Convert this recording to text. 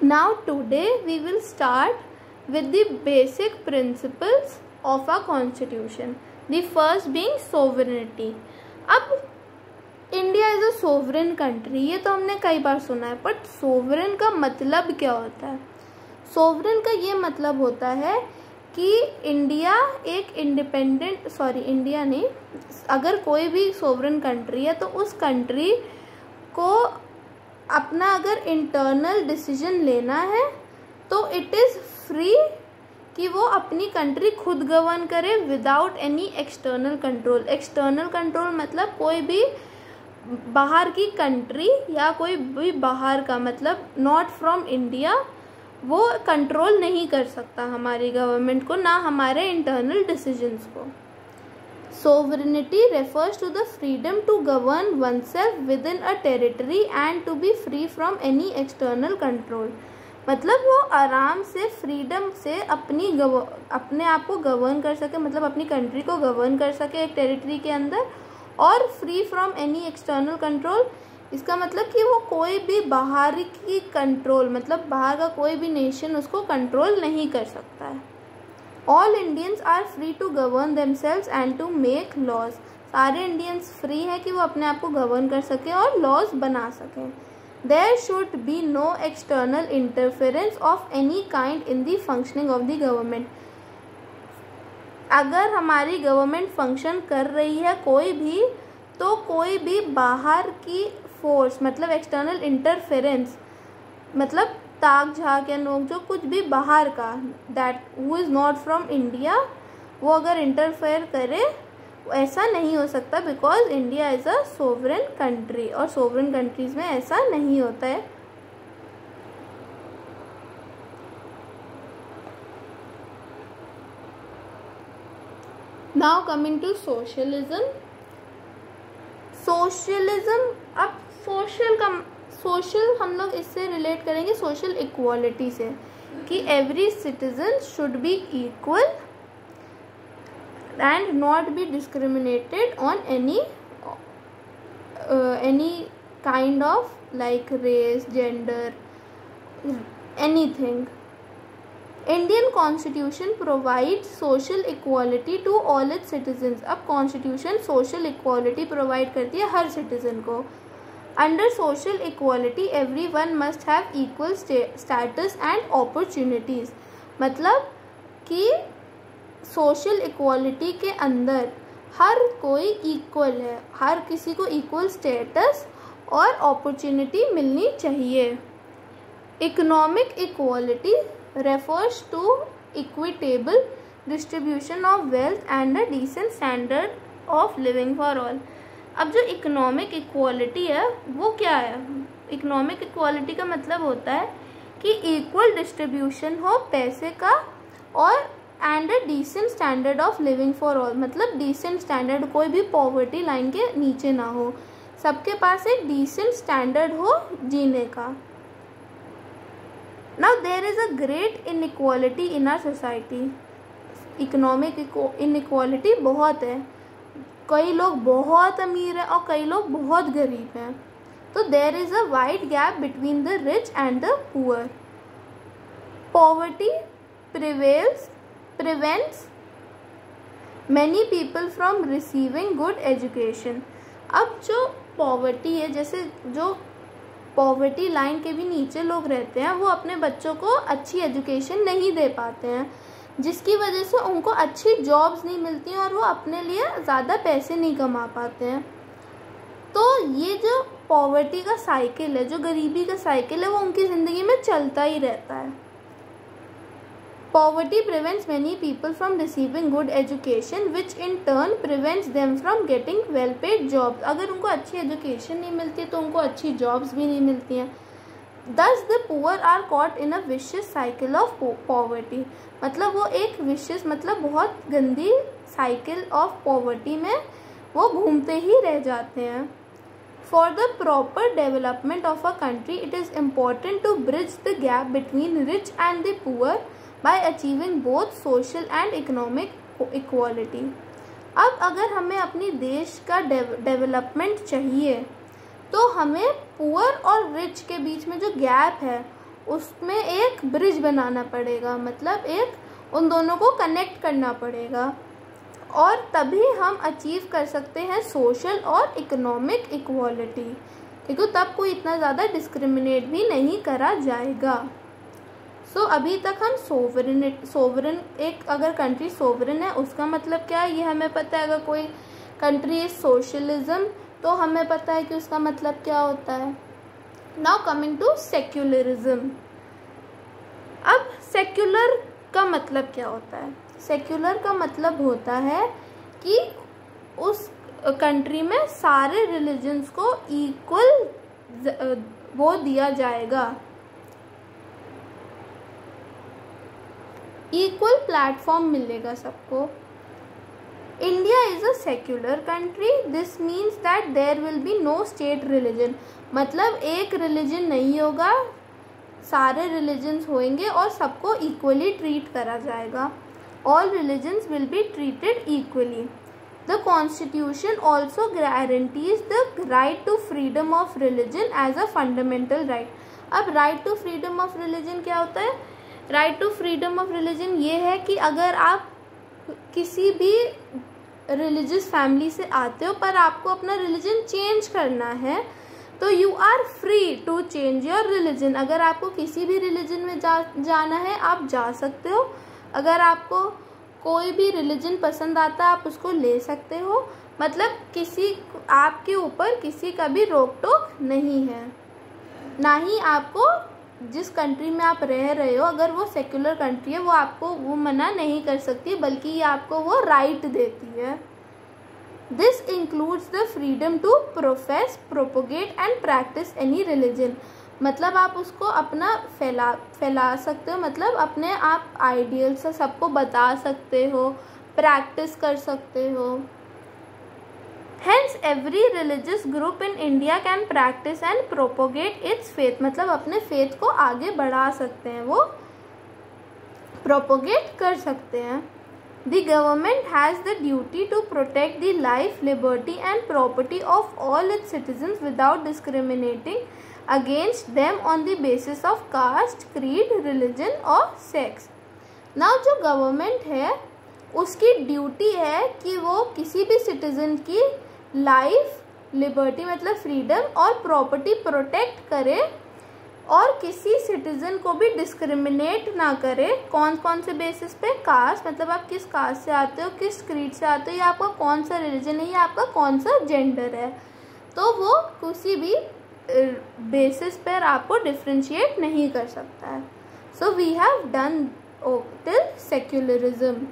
Now today we will start with the basic principles of our constitution. The first being sovereignty. अब India is a sovereign country, ये तो हमने कई बार सुना है, बट सोवरेन का मतलब क्या होता है? सोवरेन का ये मतलब होता है कि इंडिया एक इंडिया नहीं, अगर कोई भी सोवरेन कंट्री है तो उस कंट्री को अपना अगर इंटरनल डिसीजन लेना है तो इट इज़ फ्री कि वो अपनी कंट्री खुद गवर्न करे without any external control. External control मतलब कोई भी बाहर की कंट्री या कोई भी बाहर का, मतलब नॉट फ्रॉम इंडिया, वो कंट्रोल नहीं कर सकता हमारी गवर्नमेंट को, ना हमारे इंटरनल डिसीजंस को. Sovereignty refers to the freedom to govern oneself within a territory and to be free from any external control. मतलब वो आराम से फ्रीडम से अपने आप को गवर्न कर सके, मतलब अपनी कंट्री को गवर्न कर सके एक टेरिटरी के अंदर, और free from any external control. इसका मतलब कि वो कोई भी बाहर की कंट्रोल, मतलब बाहर का कोई भी नेशन उसको कंट्रोल नहीं कर सकता है. All Indians are free to govern themselves and to make laws. सारे इंडियंस फ्री हैं कि वो अपने आप को गवर्न कर सकें और लॉज बना सकें. There should be no external interference of any kind in the functioning of the government. अगर हमारी गवर्नमेंट फंक्शन कर रही है कोई भी, तो कोई भी बाहर की फोर्स, मतलब एक्सटर्नल इंटरफेरेंस, मतलब ताक झाक या नोक जो कुछ भी बाहर का, that who is not from India, वो अगर इंटरफेयर करे, ऐसा नहीं हो सकता, because India is a sovereign country, और सोवरेन कंट्रीज में ऐसा नहीं होता है. Now coming to socialism. अब सोशल हम लोग इससे रिलेट करेंगे सोशल इक्वालिटी से, कि every citizen should be equal and not be discriminated on any kind of like race, gender, anything. Indian constitution provide social equality to all it's citizens. अब constitution social equality provide करती है हर citizen को. Under social equality, everyone must have equal status and opportunities. मतलब कि social equality के अंदर हर कोई equal है, हर किसी को इक्वल स्टेटस और अपॉर्चुनिटी मिलनी चाहिए. Economic equality refers to equitable distribution of wealth and a decent standard of living for all. अब जो इकोनॉमिक इक्वालिटी है वो क्या है? इकोनॉमिक इक्वालिटी का मतलब होता है कि इक्वल डिस्ट्रीब्यूशन हो पैसे का, और and a decent standard of living for all. मतलब डिसेंट स्टैंडर्ड, कोई भी पॉवर्टी लाइन के नीचे ना हो, सबके पास एक डिसेंट स्टैंडर्ड हो जीने का. Now there is a great inequality in our society. Economic inequality बहुत है, कई लोग बहुत अमीर हैं और कई लोग बहुत गरीब हैं. तो there is a wide gap between the rich and the poor. Poverty prevents many people from receiving good education. अब जो पॉवर्टी है, जैसे जो पॉवर्टी लाइन के भी नीचे लोग रहते हैं, वो अपने बच्चों को अच्छी एजुकेशन नहीं दे पाते हैं, जिसकी वजह से उनको अच्छी जॉब्स नहीं मिलती हैं और वो अपने लिए ज़्यादा पैसे नहीं कमा पाते हैं. तो ये जो पॉवर्टी का साइकिल है, जो गरीबी का साइकिल है, वो उनकी ज़िंदगी में चलता ही रहता है. Poverty prevents many people from receiving good education which in turn prevents them from getting well paid jobs. अगर उनको अच्छी एजुकेशन नहीं मिलती तो उनको अच्छी जॉब्स भी नहीं मिलती हैं. Thus the poor are caught in a vicious cycle of poverty. मतलब वो एक vicious, मतलब बहुत गंदी साइकिल ऑफ पॉवर्टी में वो घूमते ही रह जाते हैं. For the proper development of a country, it is important to bridge the gap between rich and the poor by achieving both social and economic equality. अब अगर हमें अपनी देश का डेवलपमेंट चाहिए तो हमें पुअर और रिच के बीच में जो गैप है उसमें एक ब्रिज बनाना पड़ेगा, मतलब एक उन दोनों को कनेक्ट करना पड़ेगा, और तभी हम अचीव कर सकते हैं सोशल और इकोनॉमिक इक्वालिटी। देखो तब कोई इतना ज़्यादा डिस्क्रिमिनेट भी नहीं करा जाएगा। सो अभी तक हम सोवरेन, एक अगर कंट्री सोवरेन है उसका मतलब क्या है ये हमें पता है। अगर कोई कंट्री इज सोशलिज्म तो हमें पता है कि उसका मतलब क्या होता है। Now coming to secularism. अब सेक्युलर का मतलब क्या होता है? सेक्युलर का मतलब होता है कि उस कंट्री में सारे रिलीजन्स को इक्वल वो दिया जाएगा, इक्वल प्लेटफॉर्म मिलेगा सबको। India is a secular country, this means that there will be no state religion, मतलब एक रिलीजन नहीं होगा, सारे रिलीजन्स होंगे और सबको इक्वली ट्रीट करा जाएगा। All religions will be treated equally. The constitution also guarantees the right to freedom of religion as a fundamental right. अब right to freedom of religion क्या होता है? Right to freedom of religion ये है कि अगर आप किसी भी रिलीजियस फैमिली से आते हो पर आपको अपना रिलीजन चेंज करना है तो you are free to change your religion. अगर आपको किसी भी रिलीजन में जाना है आप जा सकते हो। अगर आपको कोई भी रिलीजन पसंद आता है आप उसको ले सकते हो, मतलब किसी आपके ऊपर किसी का भी रोक टोक नहीं है। ना ही आपको जिस कंट्री में आप रह रहे हो अगर वो सेक्युलर कंट्री है वो आपको वो मना नहीं कर सकती, बल्कि ये आपको वो राइट देती है। This includes the freedom to profess, propagate and practise any religion, मतलब आप उसको अपना फैला सकते हो, मतलब अपने आप आइडियल से सबको बता सकते हो, प्रैक्टिस कर सकते हो। Hence every religious group in India can practice and propagate its faith, मतलब अपने फेथ को आगे बढ़ा सकते हैं, वो propagate कर सकते हैं। The government has the duty to protect the life, liberty and property of all its citizens without discriminating against them on the basis of caste, creed, religion or sex। Now जो government है उसकी duty है कि वो किसी भी citizen की life, liberty मतलब फ्रीडम और प्रॉपर्टी प्रोटेक्ट करे और किसी सिटीजन को भी डिस्क्रिमिनेट ना करे। कौन कौन से बेसिस पे? कास्ट, मतलब आप किस कास्ट से आते हो, किस क्रीड से आते हो, या आपका कौन सा रिलीजन है, या आपका कौन सा जेंडर है, तो वो किसी भी बेसिस पर आपको डिफ्रेंशिएट नहीं कर सकता है। So we have done till secularism.